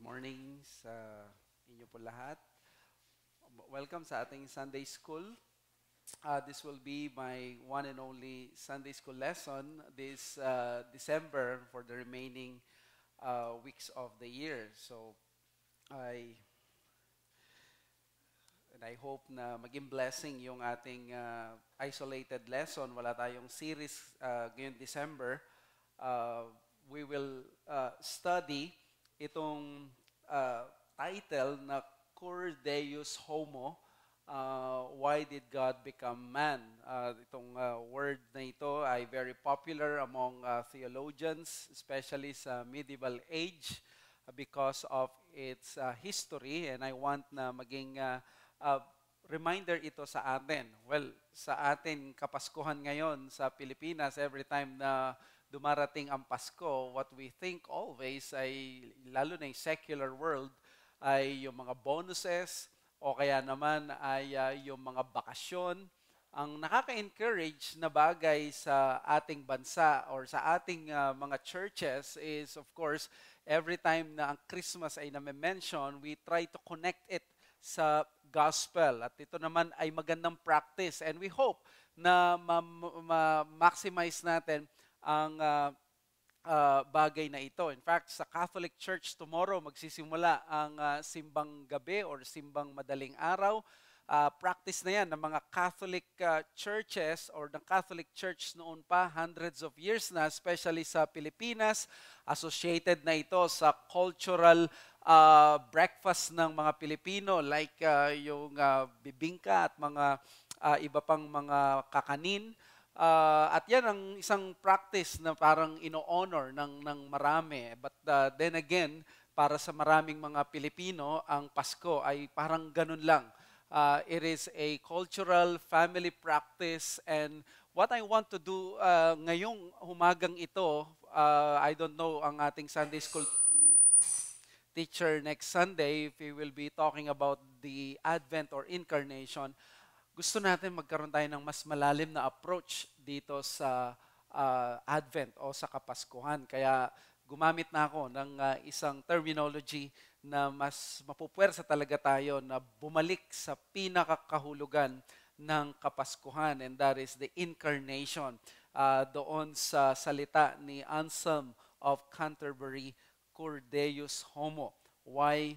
morning sa inyo po lahat. Welcome sa ating Sunday School. This will be my one and only Sunday School lesson this December for the remaining weeks of the year. So, I hope na maging blessing yung ating isolated lesson. Wala tayong series ngayong December. We will study itong title na Cur Deus Homo, Why Did God Become Man? Itong word na ito ay very popular among theologians, especially sa medieval age because of its history, and I want na maging reminder ito sa atin. Well, sa atin kapaskuhan ngayon sa Pilipinas, every time na dumarating ang Pasko, what we think always ay, lalo na yung secular world, ay yung mga bonuses o kaya naman ay yung mga bakasyon. Ang nakaka-encourage na bagay sa ating bansa or sa ating mga churches is, of course, every time na ang Christmas ay na-mention, we try to connect it sa gospel. At ito naman ay magandang practice. And we hope na ma-maximize natin ang bagay na ito. In fact, sa Catholic Church tomorrow, magsisimula ang simbang gabi or simbang madaling araw. Practice na yan ng mga Catholic churches or ng Catholic Church noon pa, hundreds of years na, especially sa Pilipinas. Associated na ito sa cultural breakfast ng mga Pilipino like yung bibingka at mga iba pang mga kakanin. At yan ang isang practice na parang ino-honor ng marami. But then again, para sa maraming mga Pilipino, ang Pasko ay parang ganun lang. It is a cultural family practice, and what I want to do ngayong humagang ito, I don't know ang ating Sunday School teacher next Sunday if we will be talking about the Advent or Incarnation. Gusto natin magkaroon tayo ng mas malalim na approach dito sa Advent o sa Kapaskuhan. Kaya gumamit na ako ng isang terminology na mas mapupwersa talaga tayo na bumalik sa pinakakahulugan ng Kapaskuhan, and that is the Incarnation. Doon sa salita ni Anselm of Canterbury, Cur Deus Homo, why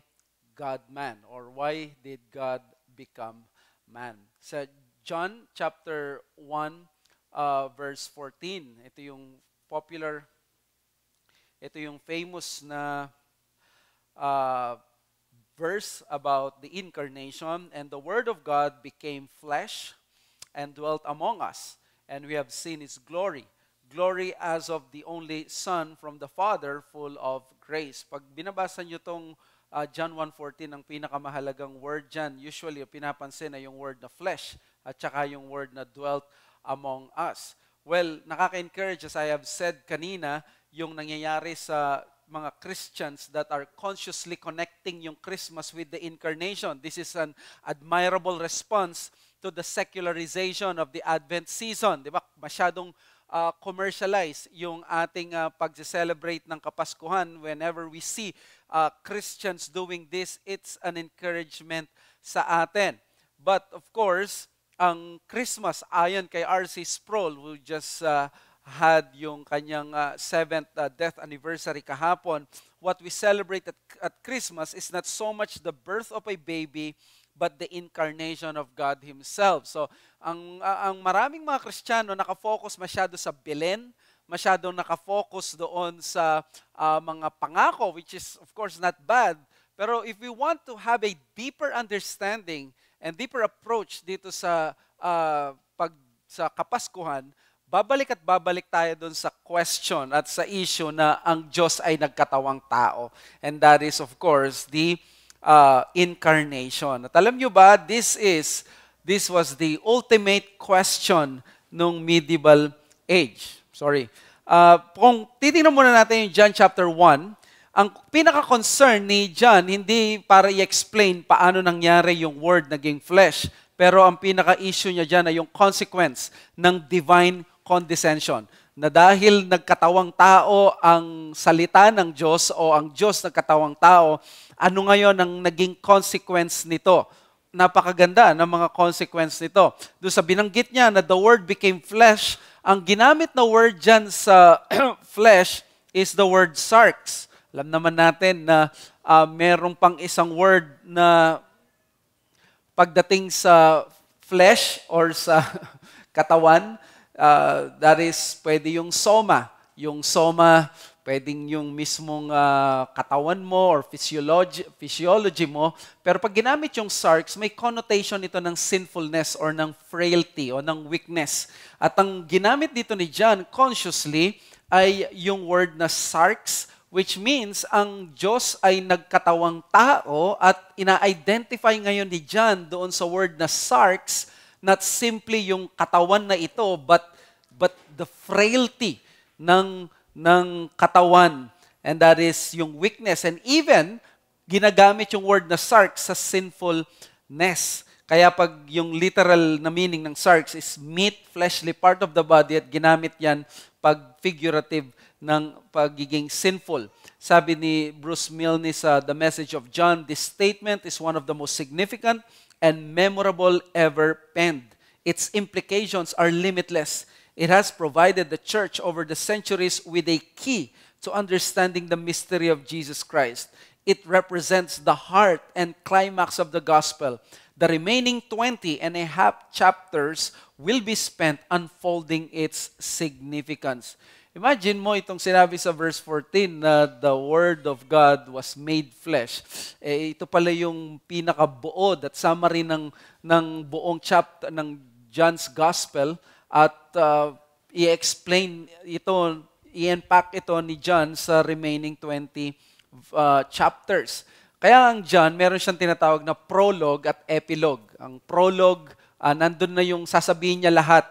God man, or why did God become man? Sa John chapter 1 verse 14, ito yung popular, ito yung famous na verse about the incarnation. And the Word of God became flesh and dwelt among us, and we have seen His glory. Glory as of the only Son from the Father, full of grace. Pag binabasa nyo itong John 1:14, ang pinakamahalagang word dyan, usually pinapansin na yung word na flesh at saka yung word na dwelt among us. Well, nakaka-encourage, as I have said kanina, yung nangyayari sa mga Christians that are consciously connecting yung Christmas with the Incarnation. This is an admirable response to the secularization of the Advent season. Di ba? Masyadong commercialize yung ating pag-celebrate ng Kapaskuhan. Whenever we see Christians doing this, it's an encouragement sa atin. But of course, ang Christmas, ayon kay R.C. Sproul, who just had yung kanyang 7th death anniversary kahapon, what we celebrate at Christmas is not so much the birth of a baby, but the incarnation of God Himself. So, ang maraming mga Kristiyano nakafocus masyado sa Belen, masyadong nakafocus doon sa mga pangako, which is of course not bad. Pero if we want to have a deeper understanding and deeper approach dito sa Kapaskuhan, babalik tayo doon sa question at sa issue na ang Diyos ay nagkatawang tao. And that is of course the incarnation. At alam nyo ba, this was the ultimate question nung medieval age. Kung titingnan muna natin yung John chapter 1, ang pinaka-concern ni John, hindi para i-explain paano nangyari yung word naging flesh, pero ang pinaka-issue niya dyan ay yung consequence ng divine condescension. na dahil nagkatawang tao ang salita ng Diyos o ang Diyos nagkatawang tao, ano ngayon ang naging consequence nito? Napakaganda ng mga consequence nito. Doon sa binanggit niya na the Word became flesh, ang ginamit na word dyan sa flesh is the word sarx. Alam naman natin na merong pang isang word na pagdating sa flesh or sa katawan, that is pwede yung soma. Yung soma, pwedeng yung mismong katawan mo or physiology mo. Pero pag ginamit yung sarx, may connotation ito ng sinfulness or ng frailty o ng weakness. At ang ginamit dito ni John consciously ay yung word na sarx, which means ang Diyos ay nagkatawang tao at ina-identify ngayon ni John doon sa word na sarx, not simply yung katawan na ito, but the frailty ng katawan. And that is yung weakness. And even, ginagamit yung word na sarx sa sinfulness. Kaya pag yung literal na meaning ng sarx is meat, fleshly part of the body, at ginamit yan pag figurative ng pagiging sinful. Sabi ni Bruce Milne sa The Message of John, this statement is one of the most significant and memorable ever penned. Its implications are limitless. It has provided the church over the centuries with a key to understanding the mystery of Jesus Christ. It represents the heart and climax of the gospel. The remaining 20 and a half chapters will be spent unfolding its significance. Imagine mo itong sinabi sa verse 14 na the Word of God was made flesh. Ito pala yung pinakabuod at summary ng buong chapter ng John's Gospel at i-explain ito, i-unpack ito ni John sa remaining 20 chapters. Kaya ang John, meron siyang tinatawag na prologue at epilogue. Ang prologue, nandun na yung sasabihin niya lahat.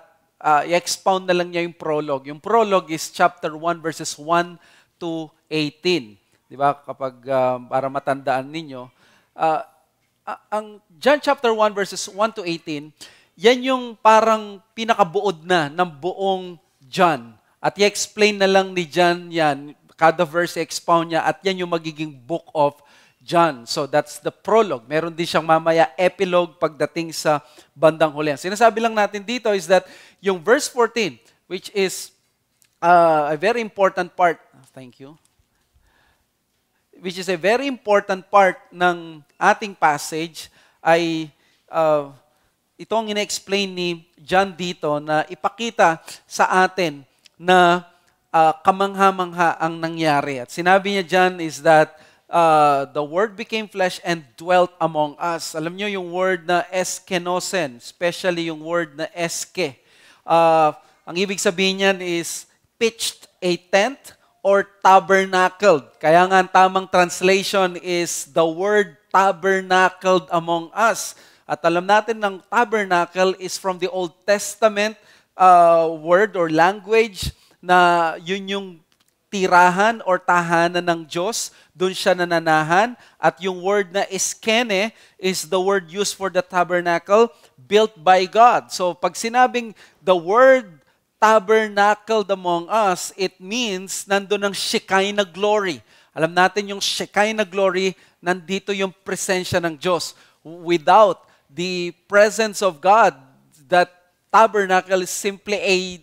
I-expound na lang niya yung prologue. Yung prologue is chapter 1 verses 1 to 18. Di ba? Kapag para matandaan ninyo. Ang John chapter 1 verses 1 to 18, yan yung parang pinakabuod na ng buong John. At i-explain na lang ni John yan. Kada verse i-expound niya at yan yung magiging book of John. So that's the prologue. Meron din siyang mamaya epilogue pagdating sa bandang huli. Sinasabi lang natin dito is that yung verse 14, which is a very important part, thank you, which is a very important part ng ating passage, ay ito ang ina-explain ni John dito na ipakita sa atin na kamangha-mangha ang nangyari. At sinabi niya dyan is that the Word became flesh and dwelt among us. Alam niyo yung word na eskenosen, especially yung word na eske. Ang ibig sabihin niyan is pitched a tent or tabernacled. Kaya nga ang tamang translation is the word tabernacled among us. At alam natin ng tabernacle is from the Old Testament word or language na yun yung tirahan or tahanan ng Diyos. Doon siya nananahan. At yung word na iskene is the word used for the tabernacle built by God. So pag sinabing the word tabernacled among us, it means nandun ang Shekinah glory. Alam natin yung Shekinah glory, nandito yung presensya ng Diyos. Without the presence of God, that tabernacle is simply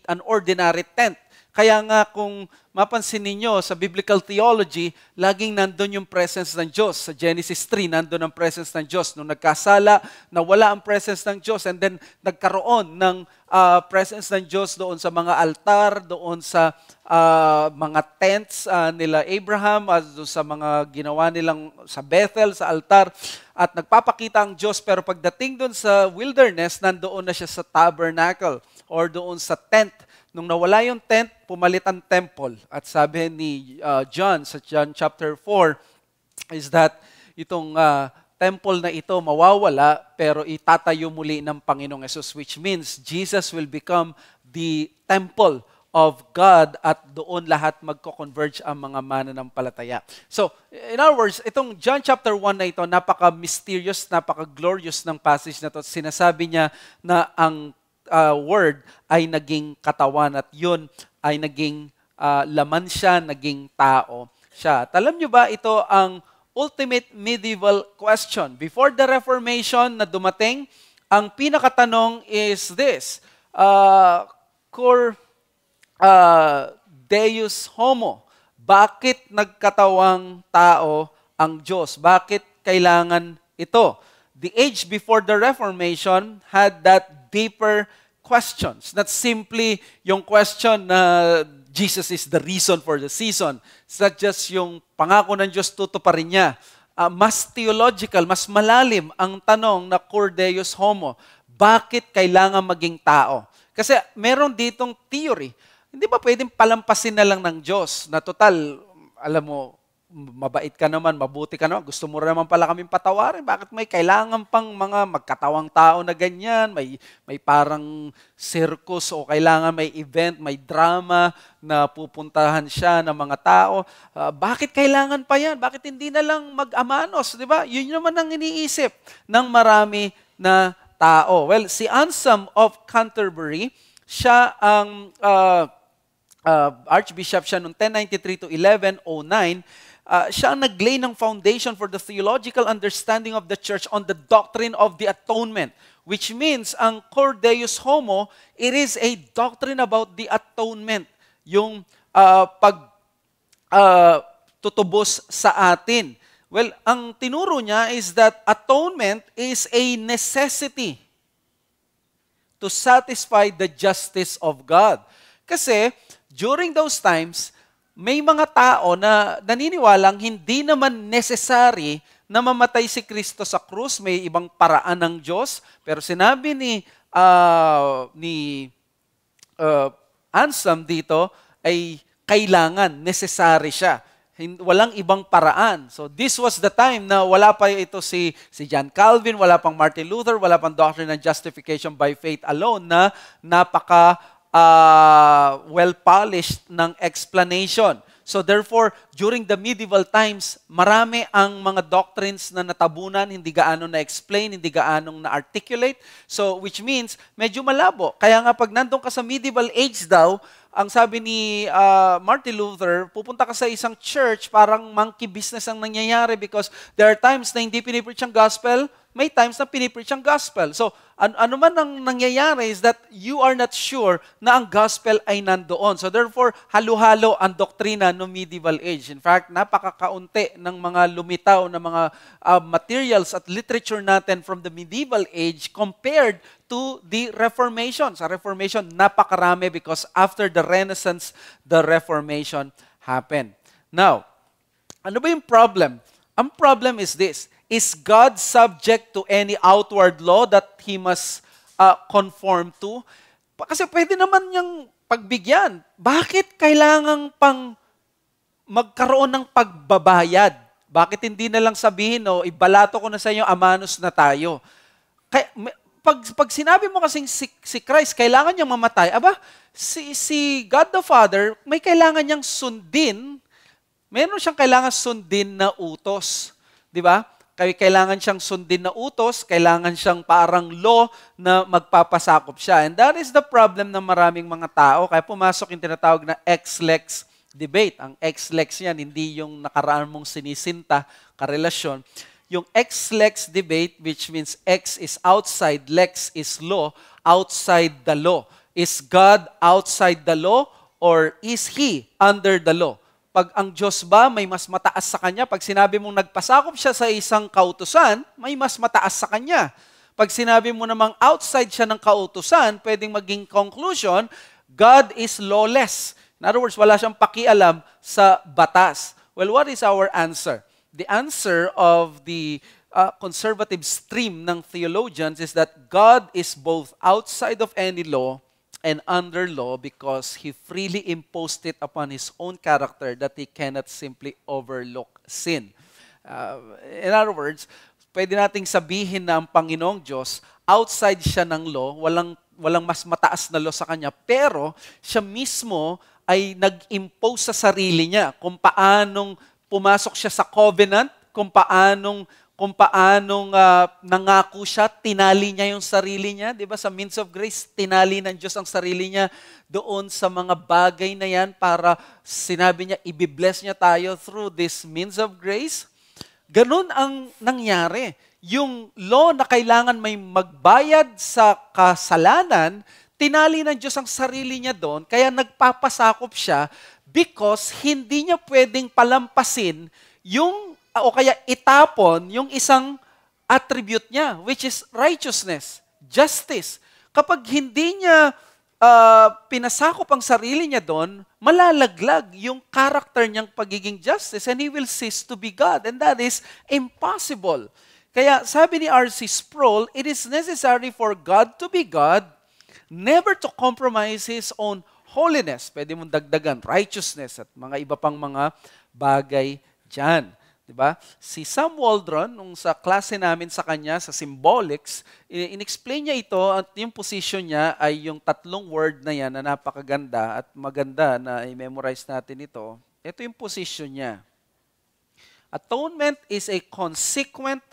an ordinary tent. Kaya nga kung mapansin ninyo sa biblical theology, laging nandun yung presence ng Diyos. Sa Genesis 3, nandun ang presence ng Diyos. Nung nagkasala, nawala ang presence ng Diyos and then nagkaroon ng presence ng Diyos doon sa mga altar, doon sa mga tents nila Abraham, doon sa mga ginawa nilang sa Bethel, sa altar. At nagpapakita ang Diyos, pero pagdating doon sa wilderness, nandoon na siya sa tabernacle or doon sa tent. Nung nawala yung tent, pumalit ang temple. At sabi ni John sa John chapter 4 is that itong temple na ito mawawala pero itatayo muli ng Panginoong Yesus, which means Jesus will become the temple of God at doon lahat magko-converge ang mga mananampalataya. So, in other words, itong John chapter 1 na ito, napaka-mysterious, napaka-glorious ng passage na ito. Sinasabi niya na ang Word ay naging katawan at yun ay naging laman siya, naging tao siya. At alam nyo ba, ito ang ultimate medieval question. Before the Reformation na dumating, ang pinakatanong is this, Cor Deus Homo, bakit nagkatawang tao ang Diyos? Bakit kailangan ito? The age before the Reformation had that deeper questions. Not simply yung question na Jesus is the reason for the season. It's not just yung pangako ng Diyos tutuparin niya. Mas theological, mas malalim ang tanong na Cor Deus Homo. Bakit kailangan maging tao? Kasi meron ditong theory. Hindi ba pwedeng palampasin na lang ng Diyos na total, alam mo, mabait ka naman, mabuti ka naman, gusto mo naman pala kaming patawarin. Bakit may kailangan pang mga magkatawang tao na ganyan, may parang circus o kailangan may event, may drama na pupuntahan siya ng mga tao. Bakit kailangan pa yan? Bakit hindi na lang mag-amanos? Di ba? Yun naman ang iniisip ng marami na tao. Well, si Anselm of Canterbury, siya ang Archbishop siya noong 1093 to 1109, siya ang naglay ng foundation for the theological understanding of the church on the doctrine of the atonement, which means ang Cor Deus Homo, it is a doctrine about the atonement, yung tutubos sa atin. Well, ang tinuro niya is that atonement is a necessity to satisfy the justice of God. Kasi during those times, may mga tao na naniniwalang hindi naman necessary na mamatay si Kristo sa krus. May ibang paraan ng Diyos. Pero sinabi ni Anselm dito ay kailangan, necessary siya. Walang ibang paraan. So this was the time na wala pa ito si John Calvin, wala pang Martin Luther, wala pang doctrine ng justification by faith alone na napaka well-polished ng explanation. So therefore, during the medieval times, marami ang mga doctrines na natabunan, hindi gaano na-explain, hindi gaano na-articulate. So which means, medyo malabo. Kaya nga pag nandun ka sa medieval age daw, ang sabi ni Martin Luther, pupunta ka sa isang church, parang monkey business ang nangyayari because there are times na hindi pinipreach ang gospel, may times na pinipreach ang gospel. So, ano man ang nangyayari is that you are not sure na ang gospel ay nandoon. So therefore, halo-halo ang doktrina no medieval age. In fact, napakakaunti ng mga lumitaw na mga materials at literature natin from the medieval age compared to the Reformation. Sa Reformation, napakarami because after the Renaissance, the Reformation happened. Now, ano ba yung problem? Ang problem is this. Is God subject to any outward law that He must conform to? Kasi pwede naman niyang pagbigyan. Bakit kailangan pang magkaroon ng pagbabayad? Bakit hindi na lang sabihin, ibalato ko na sa inyo, amanos na tayo? Kaya, pag sinabi mo kasing si Christ, kailangan niyang mamatay, si God the Father, may kailangan niyang sundin, meron siyang kailangan sundin na utos. Di ba? Kailangan siyang sundin na utos, kailangan siyang parang law na magpapasakop siya. And that is the problem ng maraming mga tao. Kaya pumasok yung tinatawag na ex-lex debate. Ang ex-lex yan, hindi yung nakaraan mong sinisinta, karelasyon. Yung ex-lex debate, which means ex is outside, lex is law, outside the law. Is God outside the law or is He under the law? Pag ang Diyos ba may mas mataas sa Kanya, pag sinabi mong nagpasakop siya sa isang kautusan, may mas mataas sa Kanya. Pag sinabi mo namang outside siya ng kautusan, pwedeng maging conclusion, God is lawless. In other words, wala siyang pakialam sa batas. Well, what is our answer? The answer of the conservative stream ng theologians is that God is both outside of any law and under law because He freely imposed it upon His own character that He cannot simply overlook sin. In other words, pwede nating sabihin na ang Panginoong Diyos, outside siya ng law, walang mas mataas na law sa Kanya, pero siya mismo ay nag-impose sa sarili niya kung paanong pumasok siya sa covenant, kung paanong kung paanong nangako siya, tinali niya yung sarili niya, di ba? Sa means of grace, tinali ng Diyos ang sarili niya doon sa mga bagay na yan para sinabi niya, ibibless niya tayo through this means of grace. Ganun ang nangyari. Yung law na kailangan may magbayad sa kasalanan, tinali ng Diyos ang sarili niya doon, kaya nagpapasakop siya because hindi niya pwedeng palampasin yung o kaya itapon yung isang attribute niya, which is righteousness, justice. Kapag hindi niya pinasakop ang sarili niya doon, malalaglag yung character niyang pagiging justice and he will cease to be God. And that is impossible. Kaya sabi ni R.C. Sproul, it is necessary for God to be God, never to compromise His own holiness. Pwede mong dagdagan, righteousness at mga iba pang mga bagay dyan. Diba? Si Sam Waldron, nung sa klase namin sa kanya, sa symbolics, in-explain niya ito at yung position niya ay yung tatlong word na yan na napakaganda at maganda na i-memorize natin ito. Ito yung position niya. Atonement is a consequent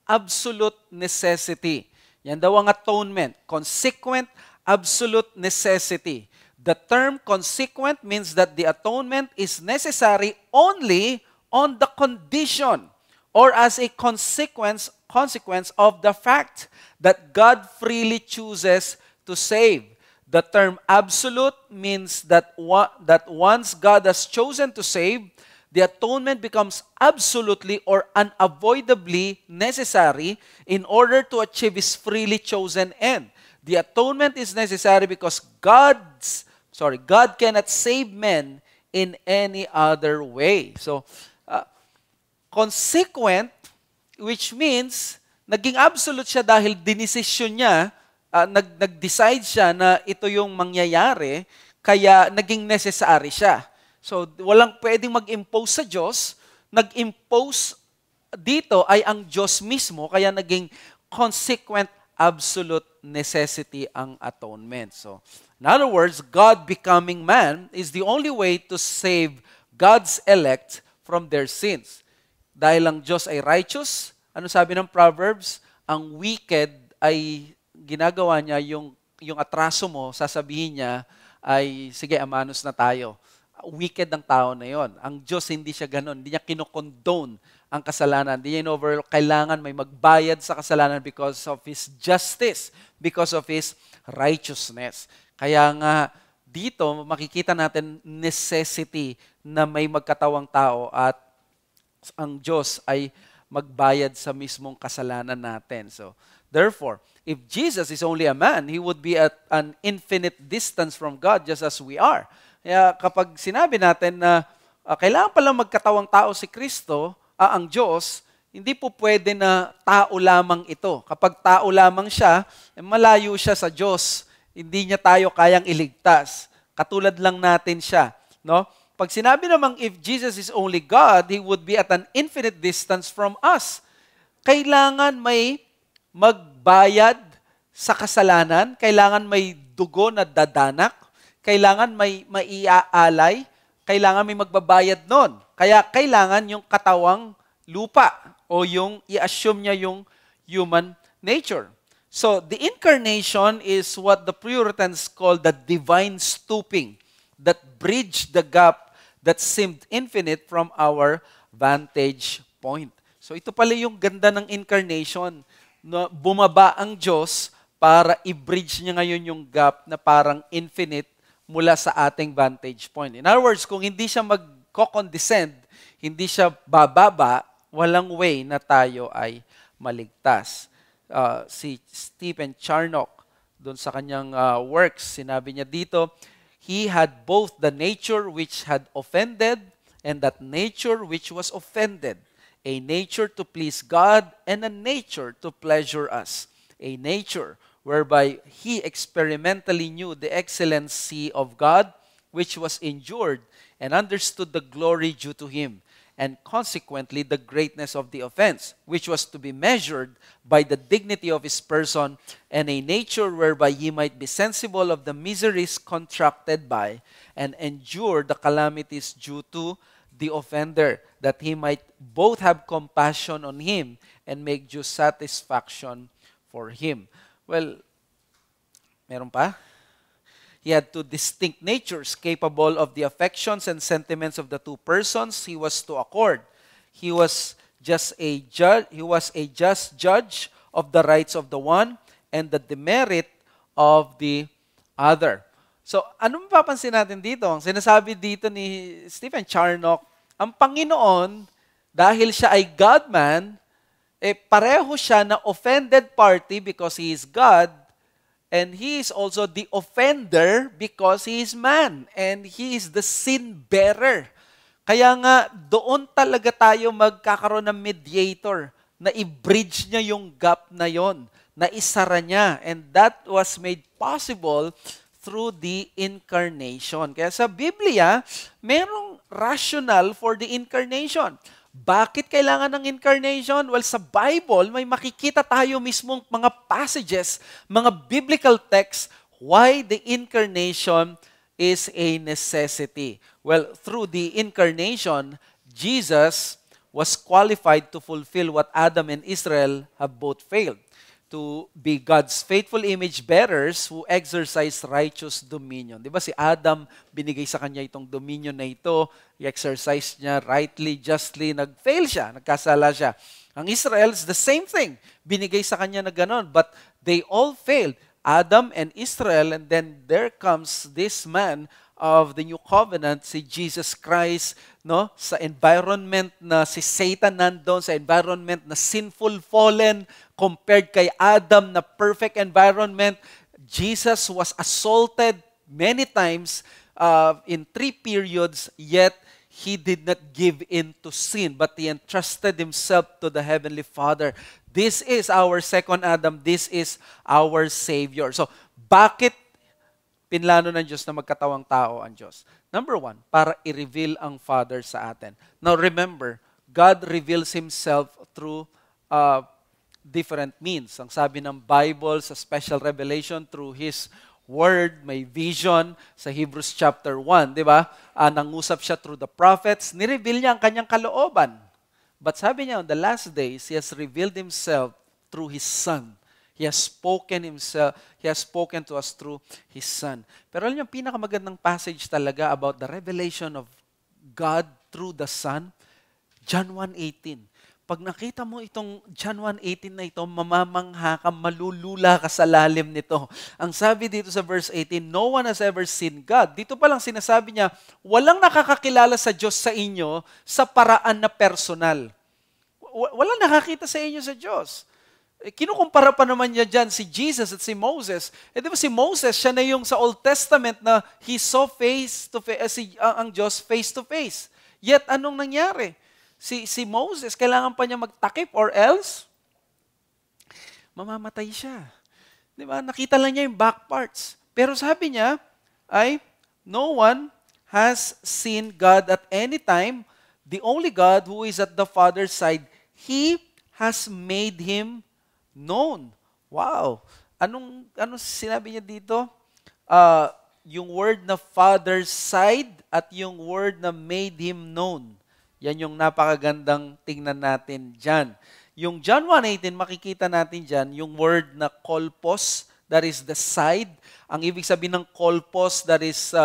absolute necessity. Yan daw ang atonement. Consequent absolute necessity. The term consequent means that the atonement is necessary only on the condition or as a consequence of the fact that God freely chooses to save. The term absolute means that once God has chosen to save, the atonement becomes absolutely or unavoidably necessary in order to achieve His freely chosen end. The atonement is necessary because God cannot save men in any other way. So, consequent, which means, naging absolute siya dahil dinesisyon niya, nag-decide siya na ito yung mangyayari, kaya naging necessary siya. So, walang pwedeng mag-impose sa Diyos. Nag-impose dito ay ang Diyos mismo, kaya naging consequent absolute necessity ang atonement. So, in other words, God becoming man is the only way to save God's elect from their sins. Dahil ang Diyos ay righteous, ano sabi ng Proverbs? Ang wicked ay ginagawa niya yung atraso mo, sasabihin niya ay, sige, amanos na tayo. Wicked ang tao na yon. Ang Diyos hindi siya ganun. Hindi niya kinokondone ang kasalanan. Hindi niya kailangan may magbayad sa kasalanan because of His justice, because of His righteousness. Kaya nga, dito makikita natin necessity na may magkatawang tao at ang Diyos ay magbayad sa mismong kasalanan natin. So, therefore, if Jesus is only a man, He would be at an infinite distance from God just as we are. Kaya kapag sinabi natin na kailangan pala magkatawang tao si Kristo, ang Diyos, hindi po pwede na tao lamang ito. Kapag tao lamang siya, malayo siya sa Diyos. Hindi niya tayo kayang iligtas. Katulad lang natin siya. No? Pag sinabi namang if Jesus is only God, He would be at an infinite distance from us. Kailangan may magbayad sa kasalanan, kailangan may dugo na dadanak, kailangan may maiaalay, kailangan may magbabayad nun. Kaya kailangan yung katawang lupa o yung i-assume niya yung human nature. So, the incarnation is what the Puritans call the divine stooping that bridged the gap that seemed infinite from our vantage point. So ito pala yung ganda ng incarnation. No, bumaba ang Diyos para i-bridge niya ngayon yung gap na parang infinite mula sa ating vantage point. In other words, kung hindi siya mag-condescend, hindi siya bababa, walang way na tayo ay maligtas. Si Stephen Charnock, doon sa kanyang works, sinabi niya dito, He had both the nature which had offended and that nature which was offended, a nature to please God and a nature to pleasure us, a nature whereby He experimentally knew the excellency of God, which was endured, and understood the glory due to Him, and consequently the greatness of the offense, which was to be measured by the dignity of His person, and a nature whereby He might be sensible of the miseries contracted by, and endure the calamities due to the offender, that he might both have compassion on him and make just satisfaction for him. Well, meron pa? He had two distinct natures capable of the affections and sentiments of the two persons he was to accord. He was just a judge, he was a just judge of the rights of the one and the demerit of the other. So, anong mapapansin natin dito? Ang sinasabi dito ni Stephen Charnock, ang Panginoon, dahil siya ay God-man, pareho siya na offended party because He is God, and He is also the offender because He is man, and He is the sin bearer. Kaya nga, doon talaga tayo magkakaroon ng mediator na i-bridge niya yung gap na yon, na isara niya. And that was made possible through the incarnation. Kaya sa Biblia, merong rational for the incarnation. Bakit kailangan ng incarnation? Well, sa Bible, may makikita tayo mismong mga passages, mga biblical texts, why the incarnation is a necessity. Well, through the incarnation, Jesus was qualified to fulfill what Adam and Israel have both failed, to be God's faithful image bearers who exercise righteous dominion. Di ba si Adam, binigay sa kanya itong dominion na ito, i-exercise niya rightly, justly, nag-fail siya, nagkasala siya. Ang Israel is the same thing, binigay sa kanya na ganon, but they all failed. Adam and Israel, and then there comes this man of the new covenant, si Jesus Christ, no? Sa environment na si Satan nandun, sa environment na sinful, fallen, compared kay Adam na perfect environment, Jesus was assaulted many times in 3 periods, yet He did not give in to sin, but He entrusted Himself to the Heavenly Father. This is our second Adam. This is our Savior. So, bakit pinlano ng Diyos na magkatawang tao ang Diyos? Number 1, para i-reveal ang Father sa atin. Now, remember, God reveals Himself through different means. Ang sabi ng Bible sa special revelation through His Word, may vision sa Hebrews chapter 1, di ba? Nangusap siya through the prophets, nireveal niya ang kanyang kalooban. But sabi niya, on the last days, He has revealed Himself through His Son. He has spoken to us through His Son. Pero alam niyo, pinakamagandang passage talaga about the revelation of God through the Son, John 1:18. Pag nakita mo itong John 1:18 na ito, mamamangha ka, malulula ka sa lalim nito. Ang sabi dito sa verse 18, no one has ever seen God. Dito pa lang sinasabi niya, walang nakakakilala sa Diyos sa inyo sa paraan na personal. Walang nakakita sa inyo sa Diyos. Kinukumpara pa naman niya dyan si Jesus at si Moses. Di ba si Moses, siya na yung sa Old Testament na he saw ang Diyos face to face. Yet, anong nangyari? Si Moses, kailangan pa niya magtakip or else, mamamatay siya. Di ba? Nakita lang niya yung back parts. Pero sabi niya, no one has seen God at any time. The only God who is at the Father's side, He has made Him known. Wow. Anong sinabi niya dito? Yung word na Father's side at yung word na made Him known. Yan yung napakagandang tingnan natin dyan. Yung John 1:18, makikita natin dyan, yung word na kolpos, that is the side. Ang ibig sabihin ng kolpos, that is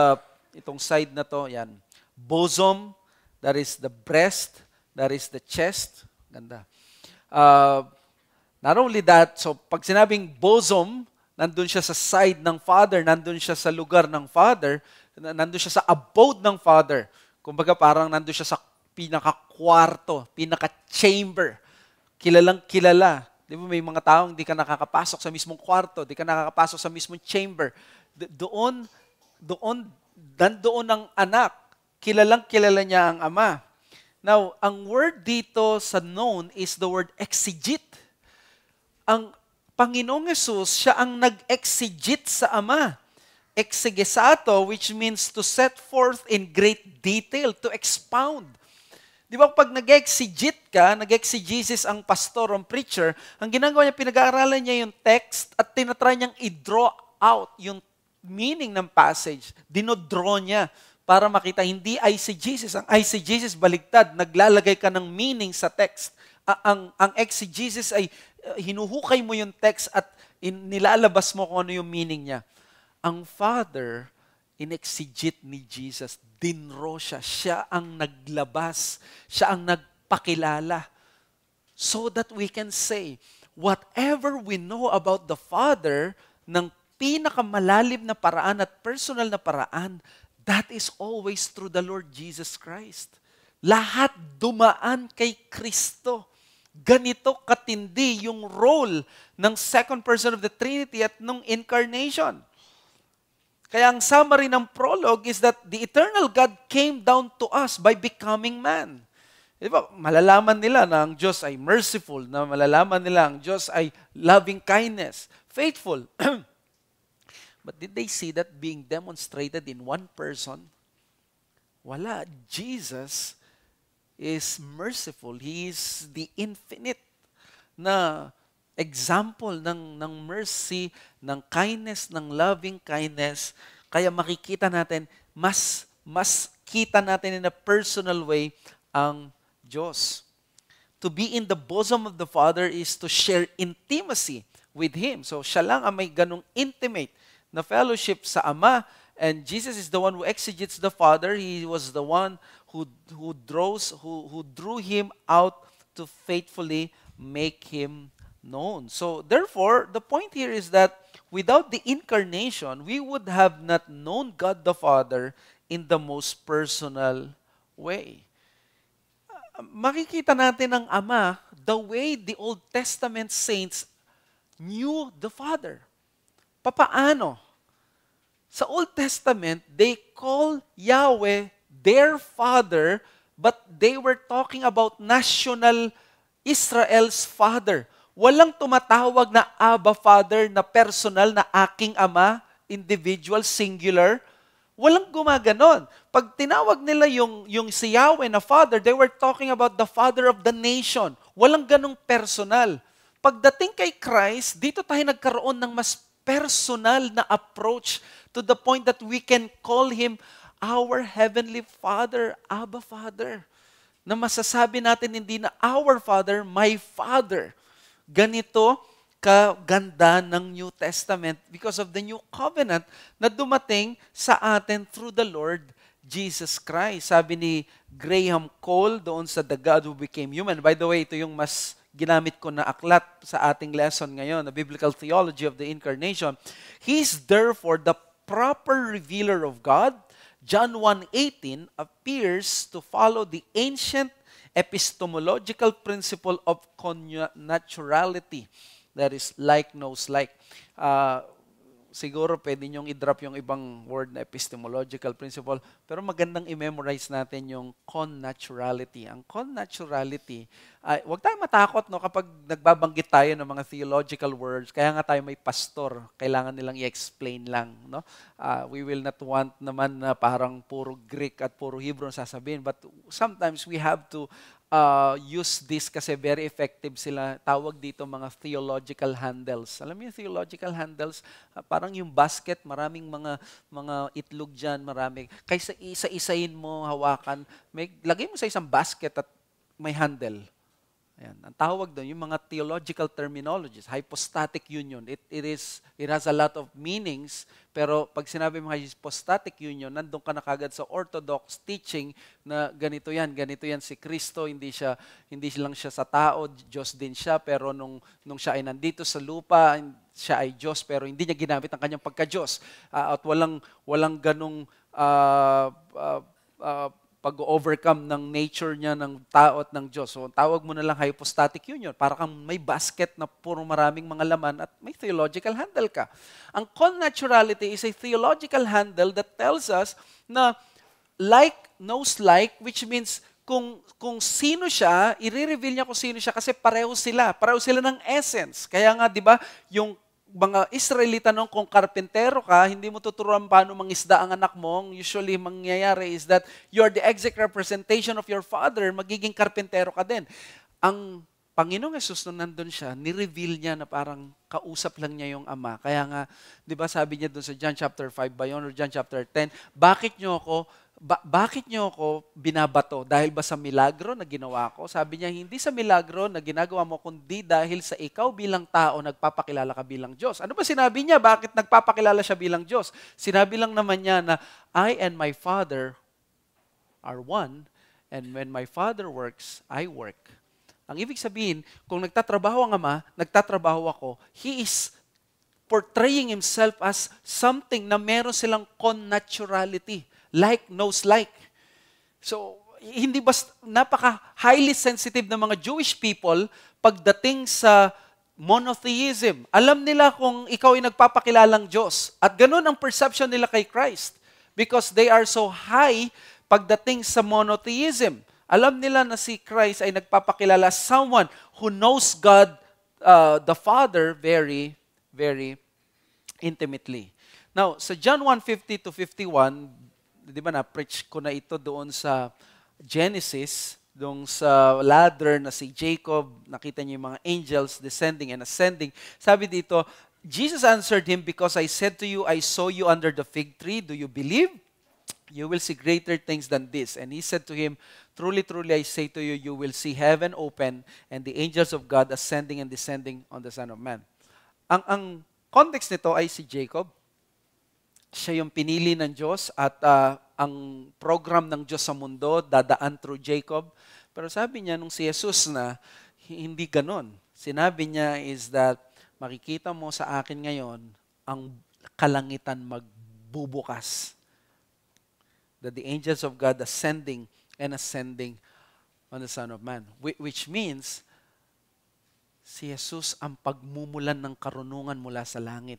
itong side na to, yan. Bosom, that is the breast, that is the chest. Ganda. Not only that, so pag sinabing bosom, nandun siya sa side ng Father, nandun siya sa lugar ng Father, nandun siya sa abode ng Father. Kumbaga parang nandun siya sa pinaka-kwarto, pinaka-chamber. Kilalang kilala. Di ba may mga taong di ka nakakapasok sa mismong kwarto, di ka nakakapasok sa mismong chamber. Nandoon ang anak. Kilalang kilala niya ang ama. Now, ang word dito sa known is the word exegete. Ang Panginoong Yesus, siya ang nag-exegete sa Ama. Exegesato, which means to set forth in great detail, to expound. Di ba pag nag-exegete ka, nag-exegesis ang pastor, ang preacher, ang ginagawa niya, pinag-aaralan niya yung text at tinatry niyang i-draw out yung meaning ng passage. Dinodraw niya para makita hindi eisegesis. Ang eisegesis baligtad, naglalagay ka ng meaning sa text. Ang exegesis ay hinuhukay mo yung text at nilalabas mo kung ano yung meaning niya. Ang Father, inexegete ni Jesus, dinro siya. Siya ang naglabas. Siya ang nagpakilala. So that we can say, whatever we know about the Father, ng pinakamalalim na paraan at personal na paraan, that is always through the Lord Jesus Christ. Lahat dumaan kay Kristo. Ganito katindi yung role ng second person of the Trinity at nung incarnation. Kaya ang summary ng prologue is that the eternal God came down to us by becoming man. Diba? Malalaman nila na ang Diyos ay merciful, na malalaman nila ang Diyos ay loving kindness, faithful. But did they see that being demonstrated in one person? Wala. Jesus is merciful. He is the infinite na example ng mercy, ng kindness, ng loving kindness. Kaya makikita natin, mas kita natin in a personal way ang Diyos. To be in the bosom of the Father is to share intimacy with Him. So siya lang ang may ganong intimate na fellowship sa Ama, and Jesus is the one who exegetes the Father. He was the one who drew Him out to faithfully make Him known. So therefore, the point here is that without the incarnation, we would have not known God the Father in the most personal way. Makikita natin ang Ama the way the Old Testament saints knew the Father. Papaano? Sa Old Testament, they call Yahweh their Father, but they were talking about national Israel's Father. Walang tumatawag na Abba Father na personal na aking Ama, individual, singular. Walang gumaganon. Pag tinawag nila yung si Yahweh na Father, they were talking about the Father of the nation. Walang ganong personal. Pagdating kay Christ, dito tayo nagkaroon ng mas personal na approach to the point that we can call Him our Heavenly Father, Abba Father. Na masasabi natin hindi na our Father, my Father. Ganito kaganda ng New Testament because of the New Covenant na dumating sa atin through the Lord Jesus Christ. Sabi ni Graham Cole doon sa The God Who Became Human. By the way, ito yung mas ginamit ko na aklat sa ating lesson ngayon, the Biblical Theology of the Incarnation. He is therefore the proper revealer of God. John 1:18 appears to follow the ancient epistemological principle of connaturality. That is, like knows like. Siguro pwede niyong i-drop yung ibang word na epistemological principle, pero magandang i-memorize natin yung connaturality. Ang connaturality, huwag tayong matakot no, kapag nagbabanggit tayo ng mga theological words, kaya nga tayo may pastor, kailangan nilang i-explain lang. No? We will not want naman na parang puro Greek at puro Hebrew ang sasabihin, but sometimes we have to use this kasi very effective sila. Tawag dito mga theological handles. Alam mo yung theological handles? Parang yung basket, maraming mga itlog dyan, marami. Kaysa isa-isayin mo, hawakan, lagay mo sa isang basket at may handle. Ayan. Ang tawag doon, yung mga theological terminologies, hypostatic union. It has a lot of meanings, pero pag sinabi mo hypostatic union, nandun ka na kagad sa orthodox teaching na ganito yan si Kristo, hindi lang siya sa tao, Diyos din siya, pero nung siya ay nandito sa lupa, siya ay Diyos, pero hindi niya ginamit ang kanyang pagka-Diyos. At walang ganong pag-overcome ng nature niya ng tao at ng Diyos. So, tawag mo na lang hypostatic union. Para kang may basket na puro maraming mga laman at may theological handle ka. Ang connaturality is a theological handle that tells us na like knows like, which means kung sino siya, i-reveal niya kung sino siya kasi pareho sila. Pareho sila ng essence. Kaya nga, di ba, yung mga Israelita nung kung karpentero ka, hindi mo tuturuan paano mangisda ang anak mo. Usually, mangyayari is that you're the exact representation of your father, magiging karpentero ka din. Ang Panginoong Hesus nung nandun siya, ni-reveal niya na parang kausap lang niya yung Ama. Kaya nga, di ba sabi niya dun sa John chapter 5 ba yun, or John chapter 10, bakit niyo ako binabato? Dahil ba sa milagro na ginawa ko? Sabi niya, hindi sa milagro na ginagawa mo, kundi dahil sa ikaw bilang tao, nagpapakilala ka bilang Diyos. Ano ba sinabi niya? Bakit nagpapakilala siya bilang Diyos? Sinabi lang naman niya na, I and my Father are one, and when my Father works, I work. Ang ibig sabihin, kung nagtatrabaho ang Ama, nagtatrabaho ako, He is portraying Himself as something na meron silang connaturality. Like knows like. So, hindi ba napaka-highly sensitive ng mga Jewish people pagdating sa monotheism. Alam nila kung ikaw ay nagpapakilalang Diyos. At ganun ang perception nila kay Christ. Because they are so high pagdating sa monotheism. Alam nila na si Christ ay nagpapakilala someone who knows God, the Father, very, very intimately. Now, sa John 1:50 to 51, di ba na-preach ko na ito doon sa Genesis, doon sa ladder na si Jacob, nakita niyo yung mga angels descending and ascending. Sabi dito, Jesus answered him, because I said to you, I saw you under the fig tree. Do you believe? You will see greater things than this. And he said to him, truly, truly, I say to you, you will see heaven open and the angels of God ascending and descending on the Son of Man. Ang context nito ay si Jacob. Siya yung pinili ng Diyos at ang program ng Diyos sa mundo dadaan through Jacob. Pero sabi niya nung si Jesus na hindi ganon. Sinabi niya is that makikita mo sa akin ngayon ang kalangitan magbubukas. That the angels of God ascending and ascending on the Son of Man. Which means, si Jesus ang pagmumulan ng karunungan mula sa langit.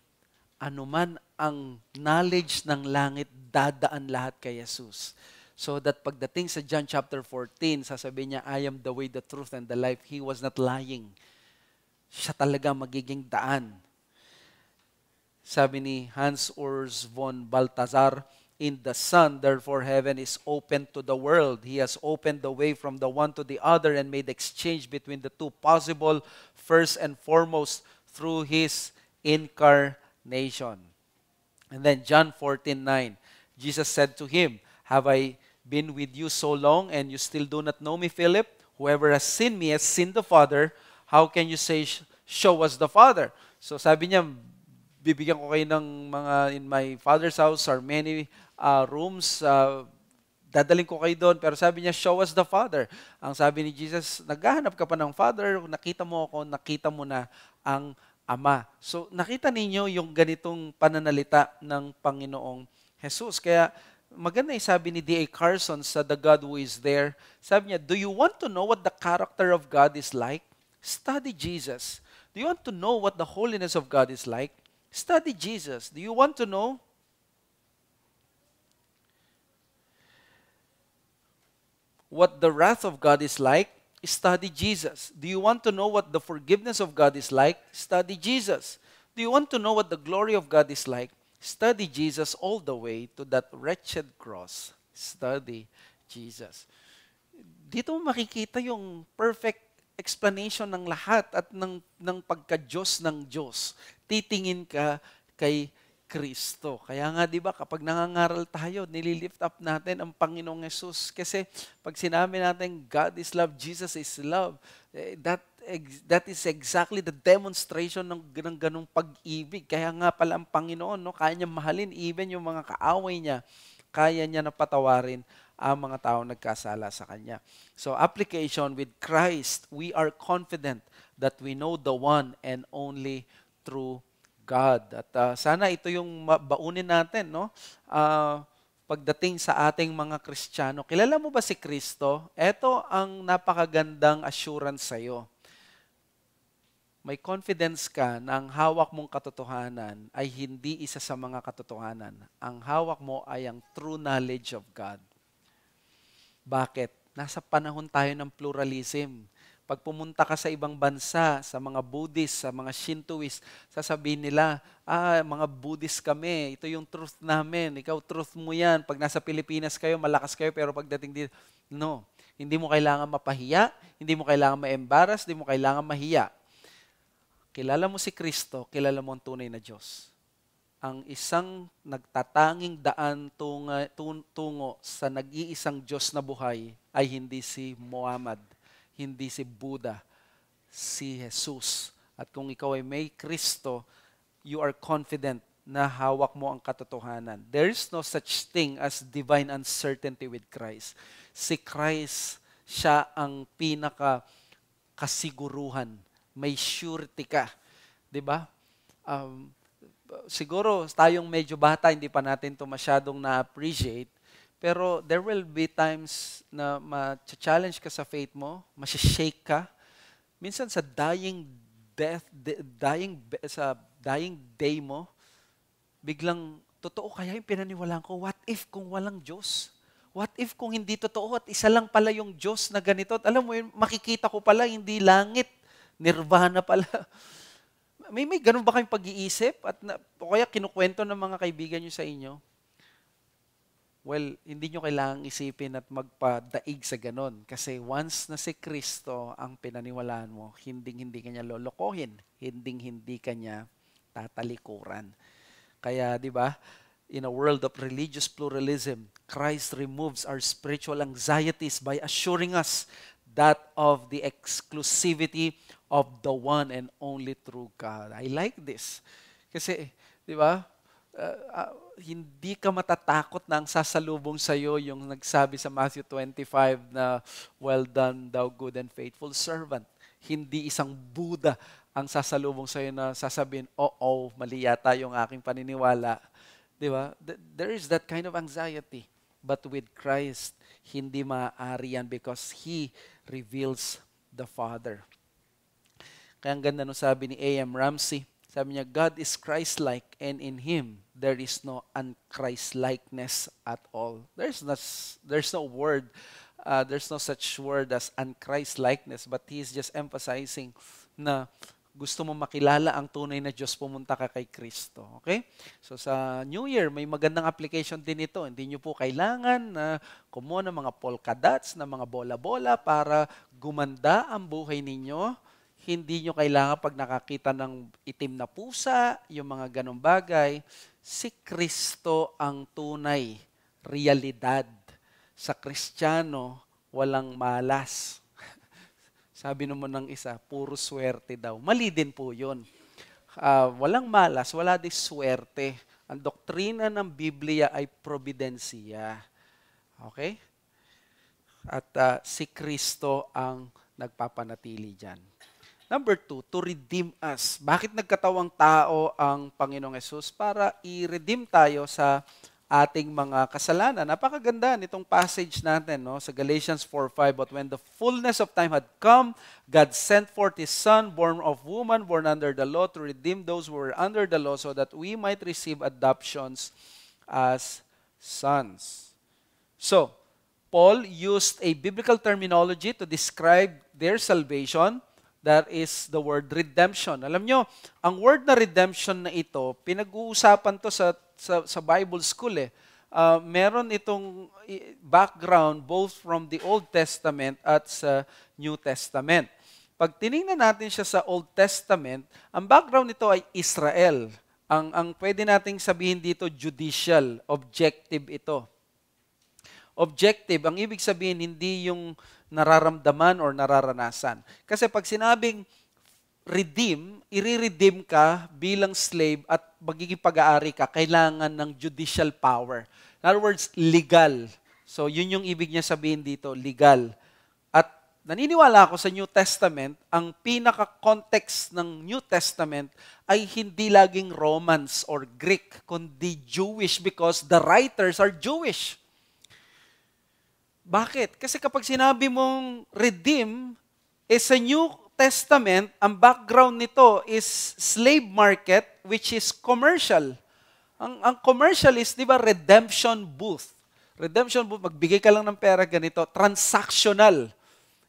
Anuman ang knowledge ng langit, dadaan lahat kay Jesus. So that pagdating sa John chapter 14, sasabihin niya, I am the way, the truth, and the life. He was not lying. Siya talaga magiging daan. Sabi ni Hans Urs von Balthasar, in the Son, therefore heaven is open to the world. He has opened the way from the one to the other and made exchange between the two possible, first and foremost, through His incarnation. And then John 14:9, Jesus said to him, have I been with you so long and you still do not know me, Philip? Whoever has seen me has seen the Father. How can you say, show us the Father? So sabi niya, bibigyan ko kayo ng mga, in my Father's house are many rooms, dadaling ko kayo doon. Pero sabi niya, show us the Father. Ang sabi ni Jesus, naghahanap ka pa ng Father, nakita mo ako, nakita mo na ang Ama. So nakita ninyo yung ganitong pananalita ng Panginoong Jesus. Kaya maganda yung sabi ni D.A. Carson sa The God Who Is There. Sabi niya, do you want to know what the character of God is like? Study Jesus. Do you want to know what the holiness of God is like? Study Jesus. Do you want to know what the wrath of God is like? Study Jesus. Do you want to know what the forgiveness of God is like? Study Jesus. Do you want to know what the glory of God is like? Study Jesus all the way to that wretched cross. Study Jesus. Dito mo makikita yung perfect explanation ng lahat at ng pagka-Diyos ng Diyos. Titingin ka kay Kristo. Kaya nga, di ba, kapag nangangaral tayo, nililift up natin ang Panginoong Yesus. Kasi pag sinabi natin, God is love, Jesus is love, that is exactly the demonstration ng ganong pag-ibig. Kaya nga pala ang Panginoon, no, kaya niya mahalin even yung mga kaaway niya. Kaya niya napatawarin ang mga taong nagkasala sa Kanya. So, application with Christ, we are confident that we know the one and only true God. At sana ito yung baunin natin, no? Pagdating sa ating mga Kristiyano. Kilala mo ba si Kristo? Ito ang napakagandang assurance sa iyo. May confidence ka na ang hawak mong katotohanan ay hindi isa sa mga katotohanan. Ang hawak mo ay ang true knowledge of God. Bakit? Nasa panahon tayo ng pluralism. Pag pumunta ka sa ibang bansa, sa mga Buddhist, sa mga Shintoist, sasabihin nila, mga Buddhist kami, ito yung truth namin, ikaw truth mo yan. Pag nasa Pilipinas kayo, malakas kayo, pero pagdating dito, no. Hindi mo kailangan mapahiya, hindi mo kailangan ma-embarrass, hindi mo kailangan mahiya. Kilala mo si Kristo, kilala mo ang tunay na Diyos. Ang isang nagtatanging daan tungo sa nag-iisang Diyos na buhay ay hindi si Muhammad, hindi si Buddha, si Jesus. At kung ikaw ay may Kristo, you are confident na hawak mo ang katotohanan. There is no such thing as divine uncertainty with Christ. Si Christ, siya ang pinaka kasiguruhan. May surety ka. 'Di ba? Siguro tayong medyo bata, hindi pa natin to masyadong na-appreciate. Pero there will be times na ma-challenge ka sa faith mo, ma-shake ka. Minsan sa dying day mo, biglang, totoo kaya yung pinaniwalaan ko? What if kung walang Diyos? What if kung hindi totoo at isa lang pala yung Diyos na ganito? At alam mo yun, makikita ko pala, hindi langit, nirvana pala. May ganun ba kayong pag-iisip? O kaya kinukwento ng mga kaibigan nyo sa inyo? Well, hindi nyo kailangang isipin at magpadaig sa ganun. Kasi once na si Kristo ang pinaniwalaan mo, hindi kanya lolokohin, hindi kanya tatalikuran. Kaya, di ba, in a world of religious pluralism, Christ removes our spiritual anxieties by assuring us that of the exclusivity of the one and only true God. I like this. Kasi, di ba, hindi ka matatakot na ang sasalubong sa'yo yung nagsabi sa Matthew 25 na, well done, thou good and faithful servant. Hindi isang Buddha ang sasalubong sa'yo na sasabihin, mali yata yung aking paniniwala. Di ba? There is that kind of anxiety. But with Christ, hindi maaari yan because He reveals the Father. Kaya ang ganda nung sabi ni A.M. Ramsey, sabi niya, God is Christ-like and in Him, there is no un-Christ-likeness at all. There's no such word as un-Christ-likeness, but He is just emphasizing na gusto mo makilala ang tunay na Diyos, pumunta ka kay Kristo. Okay? So sa New Year, may magandang application din ito. Hindi nyo po kailangan na kumuha ng mga polka dots, ng mga bola-bola para gumanda ang buhay ninyo. Hindi nyo kailangan pag nakakita ng itim na pusa, yung mga ganong bagay. Si Kristo ang tunay, realidad. Sa Kristiyano, walang malas. Sabi naman ng isa, puro swerte daw. Mali din po yun. Walang malas, wala din swerte. Ang doktrina ng Biblia ay probidensiya. Okay? At si Kristo ang nagpapanatili dyan. Number 2, to redeem us. Bakit nagkatawang tao ang Panginoong Hesus? Para i-redeem tayo sa ating mga kasalanan. Napakaganda nitong passage natin, no? Sa Galatians 4:5, but when the fullness of time had come, God sent forth His Son, born of woman, born under the law, to redeem those who were under the law, so that we might receive adoptions as sons. So, Paul used a biblical terminology to describe their salvation. That is the word redemption. Alam nyo, ang word na redemption na ito, pinag-uusapan to sa Bible school eh. Meron itong background both from the Old Testament at sa New Testament. Pag tinignan natin siya sa Old Testament, ang background nito ay Israel. Ang pwede nating sabihin dito, judicial, objective ito. Objective, ang ibig sabihin, hindi yung nararamdaman or nararanasan. Kasi pag sinabing redeem, i-redeem ka bilang slave at magiging pag-aari ka, kailangan ng judicial power. In other words, legal. So, yun yung ibig niya sabihin dito, legal. At naniniwala ako sa New Testament, ang pinaka-context ng New Testament ay hindi laging Romans or Greek, kundi Jewish because the writers are Jewish. Bakit? Kasi kapag sinabi mong redeem, sa New Testament, ang background nito is slave market, which is commercial. Ang commercial is, di ba, redemption booth. Redemption booth, magbigay ka lang ng pera ganito, transactional.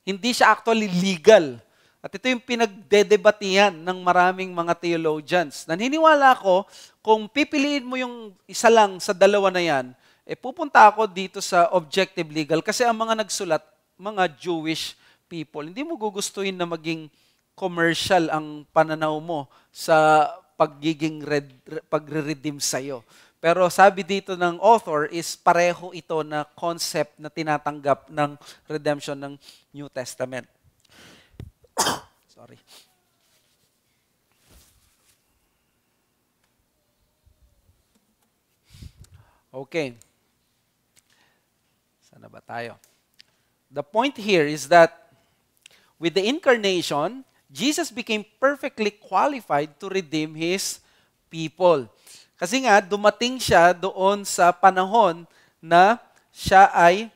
Hindi siya actually legal. At ito yung pinagdedebatihan ng maraming mga theologians. Naniniwala ako, kung pipiliin mo yung isa lang sa dalawa na yan, pupunta ako dito sa objective legal kasi ang mga nagsulat, mga Jewish people. Hindi mo gugustuhin na maging commercial ang pananaw mo sa pagre-redeem sa'yo. Pero sabi dito ng author is pareho ito na concept na tinatanggap ng redemption ng New Testament. Sorry. Okay. Sana ba tayo? The point here is that with the incarnation, Jesus became perfectly qualified to redeem His people. Kasi nga, dumating siya doon sa panahon na siya ay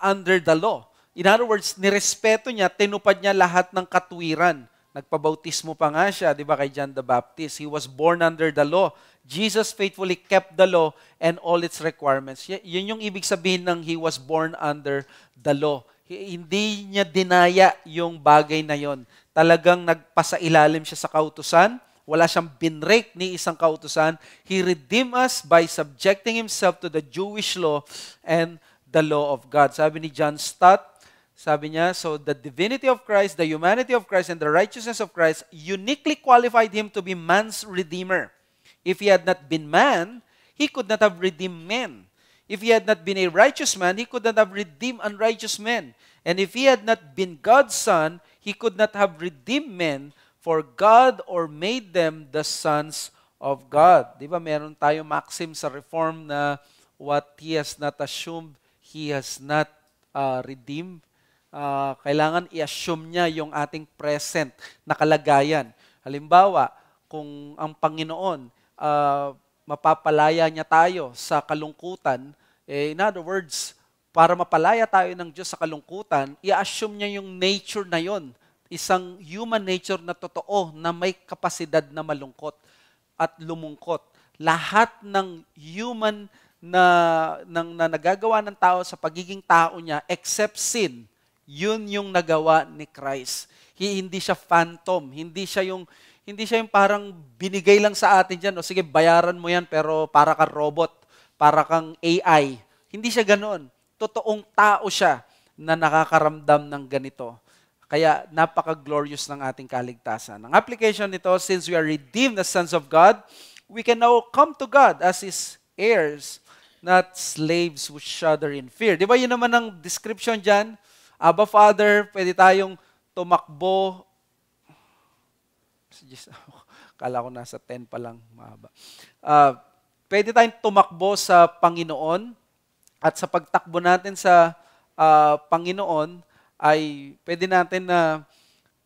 under the law. In other words, nirespeto niya, tinupad niya lahat ng katuwiran. Nagpabautismo pa nga siya, di ba, kay John the Baptist. He was born under the law. Jesus faithfully kept the law and all its requirements. Yun yung ibig sabihin ng he was born under the law. Hindi niya dinaya yung bagay na yon. Talagang nagpasailalim siya sa kautusan. Wala siyang binrake ni isang kautusan. He redeemed us by subjecting Himself to the Jewish law and the law of God. Sabi ni John Stott, sabi niya, so the divinity of Christ, the humanity of Christ, and the righteousness of Christ uniquely qualified Him to be man's redeemer. If He had not been man, He could not have redeemed men. If He had not been a righteous man, He could not have redeemed unrighteous men. And if He had not been God's Son, He could not have redeemed men, for God or made them the sons of God. Di ba meron tayo maxim sa Reform na what He has not assumed, He has not redeemed. Kailangan i-assume niya yung ating present na kalagayan. Halimbawa, kung ang Panginoon, mapapalaya niya tayo sa kalungkutan, in other words, para mapalaya tayo ng Diyos sa kalungkutan, i-assume niya yung nature na yon. Isang human nature na totoo, na may kapasidad na malungkot at lumungkot. Lahat ng human na nagagawa ng tao sa pagiging tao niya, except sin, yun yung nagawa ni Christ. Hindi siya phantom, hindi siya yung parang binigay lang sa atin dyan, o sige, bayaran mo yan, pero para kang robot, para kang AI. Hindi siya ganoon. Totoong tao siya na nakakaramdam ng ganito. Kaya napaka-glorious ng ating kaligtasan. Ang application nito, since we are redeemed as sons of God, we can now come to God as His heirs, not slaves who shudder in fear. Di ba yun naman ang description dyan? Abba Father, pwede tayong tumakbo. Kala ko nasa 10 pa lang, mahaba. Pwede tayong tumakbo sa Panginoon, at sa pagtakbo natin sa Panginoon, ay pwede natin na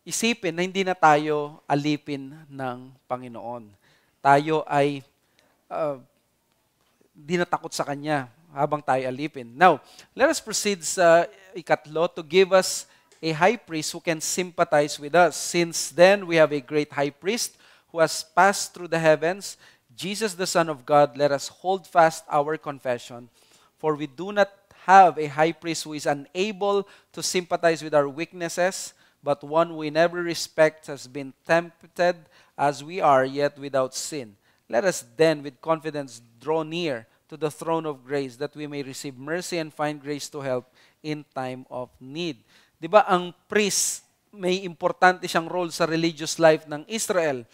isipin na hindi na tayo alipin ng Panginoon. Tayo ay di natakot sa Kanya habang tayo alipin. Now, let us proceed sa ikatlo to give us a high priest who can sympathize with us. Since then, we have a great high priest who has passed through the heavens, Jesus the Son of God. Let us hold fast our confession, for we do not have a high priest who is unable to sympathize with our weaknesses, but one who in every respect has been tempted as we are, yet without sin. Let us then with confidence draw near to the throne of grace, that we may receive mercy and find grace to help in time of need. Di ba ang priest, may importante siyang role sa religious life ng Israel.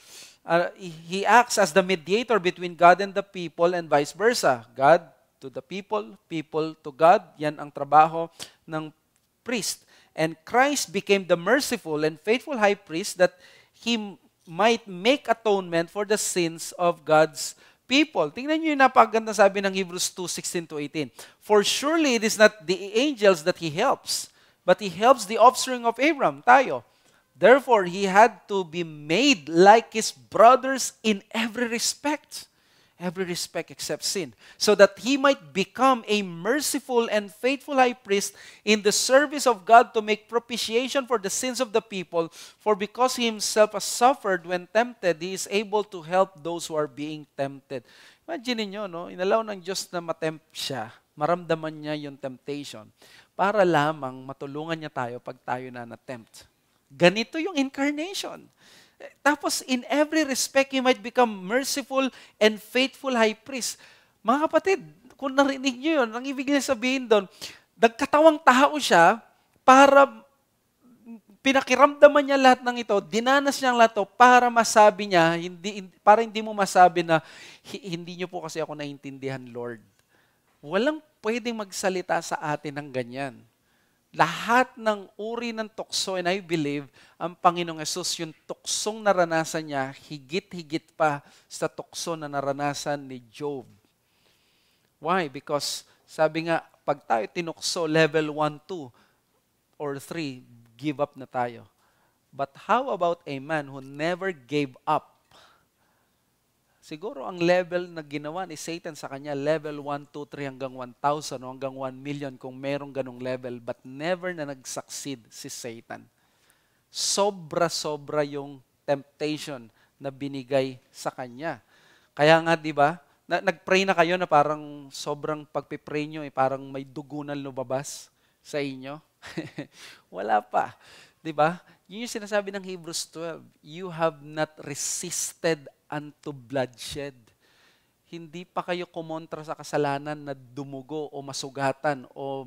He acts as the mediator between God and the people and vice versa. God to the people, people to God. Yan ang trabaho ng priest. And Christ became the merciful and faithful high priest that He might make atonement for the sins of God's people. Tingnan niyo yung napakaganda sabi ng Hebrews 2:16-18. For surely it is not the angels that He helps, but He helps the offspring of Abraham, tayo. Therefore, He had to be made like His brothers in every respect except sin, so that He might become a merciful and faithful high priest in the service of God to make propitiation for the sins of the people. For because He Himself has suffered when tempted, He is able to help those who are being tempted. Imagine niyo, no? Inalaw ng Diyos na matempt siya, maramdaman niya yung temptation, para lamang matulungan niya tayo pag tayo na na-tempt. Ganito yung incarnation. Tapos, in every respect, He might become merciful and faithful high priest. Mga kapatid, kung narinig niyo yun, ang ibig niya sabihin doon, nagkatawang tao siya para pinakiramdaman niya lahat ng ito, dinanas niya ang lahat ito para masabi niya, para hindi mo masabi na, hindi niyo po kasi ako naintindihan, Lord. Walang pwedeng magsalita sa atin ng ganyan. Lahat ng uri ng tukso, and I believe, ang Panginoong Yesus, yung tuksong naranasan niya, higit-higit pa sa tukso na naranasan ni Job. Why? Because sabi nga, pag tayo tinukso, level 1, 2, or 3, give up na tayo. But how about a man who never gave up? Siguro ang level na ginawa ni Satan sa kanya, level 1, 2, 3 hanggang 1,000 o hanggang 1 million kung merong ganong level, but never na nag-succeed si Satan. Sobra-sobra yung temptation na binigay sa kanya. Kaya nga, di ba, nag-pray na kayo na parang sobrang pagpipray nyo, parang may dugo na lumabas sa inyo? Wala pa. Di ba? Yun yung sinasabi ng Hebrews 12. You have not resisted unto bloodshed. Hindi pa kayo kumontra sa kasalanan na dumugo o masugatan o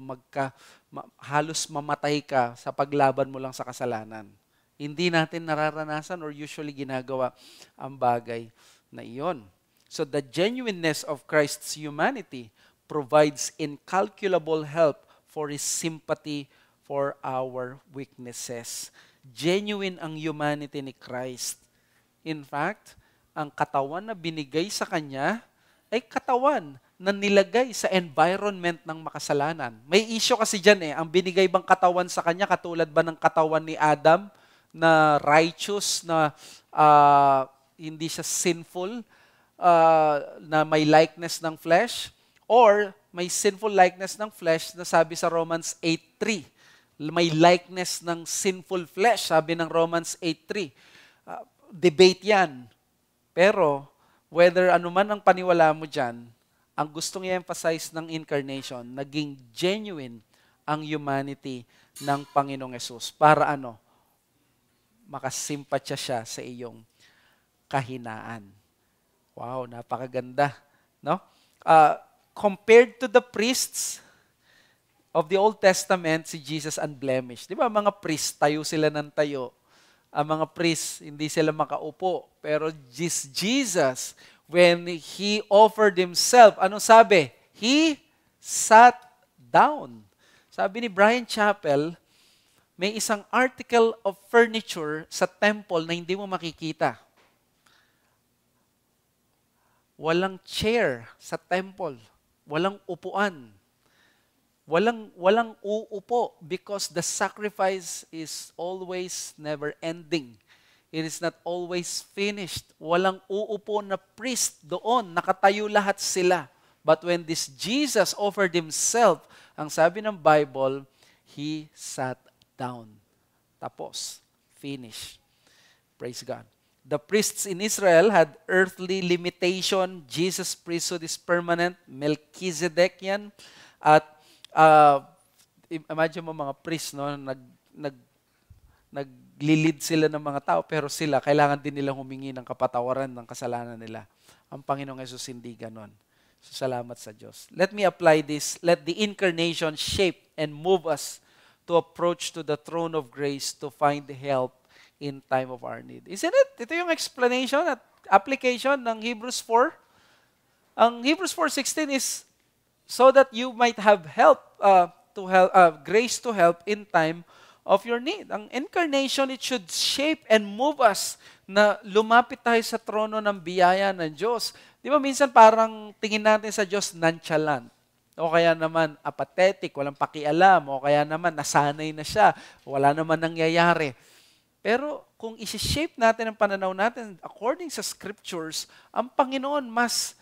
halos mamatay ka sa paglaban mo lang sa kasalanan. Hindi natin nararanasan or usually ginagawa ang bagay na iyon. So the genuineness of Christ's humanity provides incalculable help for His sympathy for our weaknesses. Genuine ang humanity ni Christ. In fact, ang katawan na binigay sa Kanya ay katawan na nilagay sa environment ng makasalanan. May issue kasi dyan ang binigay bang katawan sa Kanya katulad ba ng katawan ni Adam na righteous, na hindi siya sinful, na may likeness ng flesh? Or may sinful likeness ng flesh na sabi sa Romans 8:3. May likeness ng sinful flesh, sabi ng Romans 8:3. Debate yan. Pero, whether anuman ang paniwala mo dyan, ang gustong i-emphasize ng incarnation, naging genuine ang humanity ng Panginoong Yesus. Para makasimpatya siya sa iyong kahinaan. Wow, napakaganda. No? Compared to the priests of the Old Testament, si Jesus unblemished. Di ba, mga priest, tayo sila ng tayo. Ang mga priests, hindi sila makaupo. Pero Jesus, when He offered Himself, anong sabi? He sat down. Sabi ni Brian Chappell, may isang article of furniture sa temple na hindi mo makikita. Walang chair sa temple. Walang upuan. Walang uupo because the sacrifice is always never ending. It is not always finished. Walang uupo na priest doon. Nakatayo lahat sila. But when this Jesus offered Himself, ang sabi ng Bible, He sat down. Tapos. Finish. Praise God. The priests in Israel had earthly limitation. Jesus' priesthood is permanent. Melchizedek yan. At imagine mo mga priest, no? Naglilid sila ng mga tao, pero sila, kailangan din nilang humingi ng kapatawaran ng kasalanan nila. Ang Panginoong Yesus hindi ganon. So, salamat sa Diyos. Let me apply this. Let the incarnation shape and move us to approach to the throne of grace to find help in time of our need. Isn't it? Ito yung explanation at application ng Hebrews 4. Ang Hebrews 4:16 is so that you might have grace to help in time of your need. Ang incarnation, it should shape and move us na lumapit tayo sa trono ng biyaya ng Diyos. Di ba minsan parang tingin natin sa Diyos nonchalant, o kaya naman apathetic, walang pakialam, o kaya naman nasanay na siya, wala naman nangyayari. Pero kung isi-shape natin ang pananaw natin according sa scriptures, ang Panginoon mas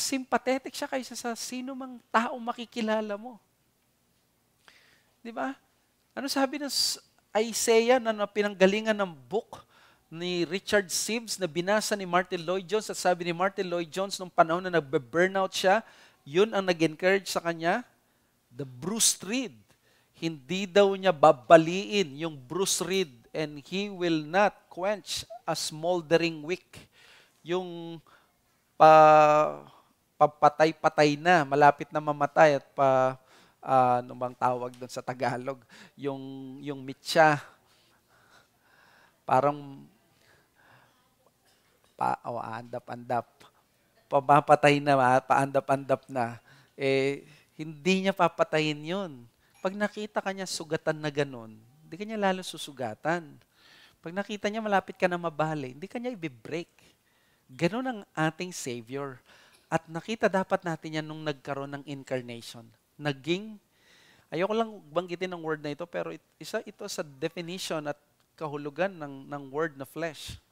sympathetic siya kaysa sa sino mang taong makikilala mo. Di ba? Ano sabi ng Isaiah na pinanggalingan ng book ni Richard Sibbes na binasa ni Martin Lloyd Jones, at sabi ni Martin Lloyd Jones nung panahon na nagbe-burnout siya, yun ang nag-encourage sa kanya, the bruised reed. Hindi daw niya babaliin yung bruised reed, and he will not quench a smoldering wick. Yung papatay-patay na, malapit na mamatay at ano bang tawag doon sa Tagalog? Yung mitya, parang andap-andap. Pamapatay na, paandap-andap na. Hindi niya papatayin yun. Pag nakita ka niya sugatan na ganun, hindi ka niya lalo susugatan. Pag nakita niya malapit ka na mabali, hindi ka niya i-break. Ganun ang ating Savior. At nakita dapat natin yan nung nagkaroon ng incarnation. Ayoko lang banggitin ng word na ito, pero isa ito sa definition at kahulugan ng word na flesh.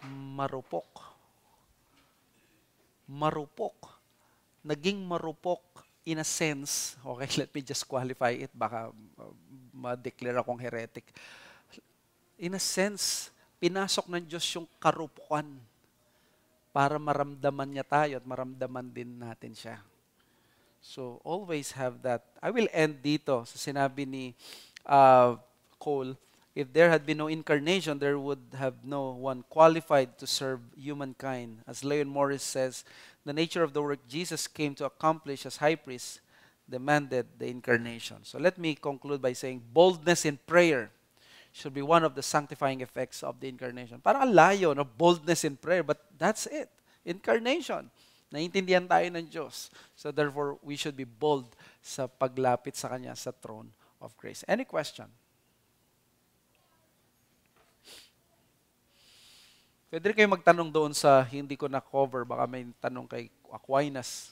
Marupok. Marupok. Naging marupok in a sense. Okay, let me just qualify it. Baka ma-declare akong heretic. In a sense, pinasok ng Diyos yung karupukan para maramdaman niya tayo at maramdaman din natin siya. So, always have that. I will end dito sa sinabi ni Cole, if there had been no incarnation, there would have no one qualified to serve humankind. As Leon Morris says, the nature of the work Jesus came to accomplish as high priest demanded the incarnation. So let me conclude by saying boldness in prayer should be one of the sanctifying effects of the incarnation. Parang ang layo, no? Boldness in prayer, but that's it. Incarnation. Naintindihan tayo ng Diyos. So therefore, we should be bold sa paglapit sa Kanya sa throne of grace. Any question? Pwede kayo magtanong doon sa hindi ko na-cover. Baka may tanong kay Aquinas.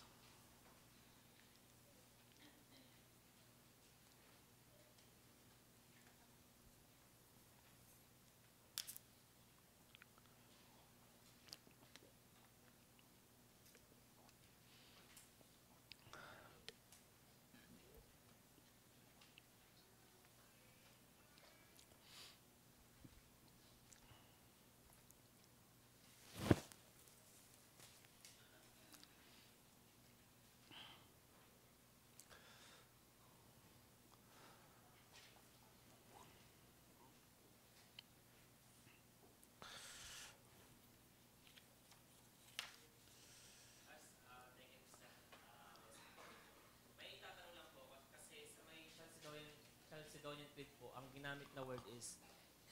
Chalcedonian Creed po, ang ginamit na word is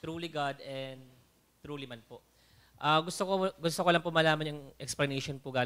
truly God and truly man po. Gusto ko lang po malaman yung explanation po galing